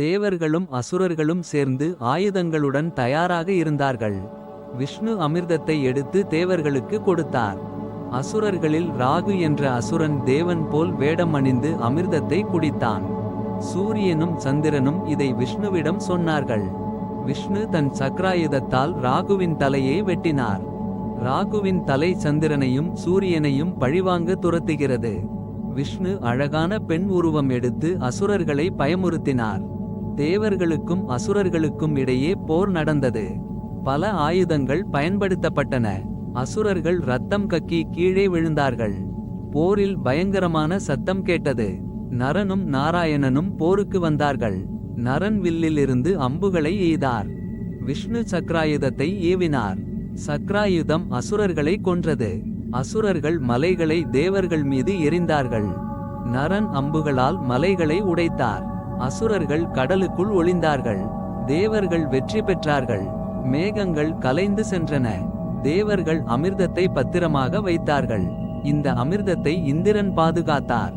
தேவர்களும் அசுரர்களும் சேர்ந்து ஆயுதங்களுடன் தயாராக இருந்தார்கள். விஷ்ணு அமிர்தத்தை எடுத்து தேவர்களுக்கு கொடுத்தார். அசுரர்களில் ராகு என்ற அசுரன் தேவன் போல் வேடம் அணிந்து அமிர்தத்தை குடித்தான். சூரியனும் சந்திரனும் இதை விஷ்ணுவிடம் சொன்னார்கள். விஷ்ணு தன் சக்ராயுதத்தால் ராகுவின் தலையை வெட்டினார். ராகுவின் தலை சந்திரனையும் சூரியனையும் பழிவாங்க துரத்துகிறது. விஷ்ணு அழகான பெண் உருவம் எடுத்து அசுரர்களை பயமுறுத்தினார். தேவர்களுக்கும் அசுரர்களுக்கும் இடையே போர் நடந்தது. பல ஆயுதங்கள் பயன்படுத்தப்பட்டன. அசுரர்கள் ரத்தம் கக்கி கீழே விழுந்தார்கள். போரில் பயங்கரமான சத்தம் கேட்டது. நரனும் நாராயணனும் போருக்கு வந்தார்கள். நரன் வில்லிலிருந்து அம்புகளை எய்தார். விஷ்ணு சக்ராயுதத்தை ஏவினார். சக்ராயுதம் அசுரர்களை கொன்றது. அசுரர்கள் மலைகளை தேவர்கள் மீது எறிந்தார்கள். நரன் அம்புகளால் மலைகளை உடைத்தார். அசுரர்கள் கடலுக்குள் ஒளிந்தார்கள். தேவர்கள் வெற்றி பெற்றார்கள். மேகங்கள் கலைந்து சென்றன. தேவர்கள் அமிர்தத்தை பத்திரமாக வைத்தார்கள். இந்த அமிர்தத்தை இந்திரன் பாதுகாத்தார்.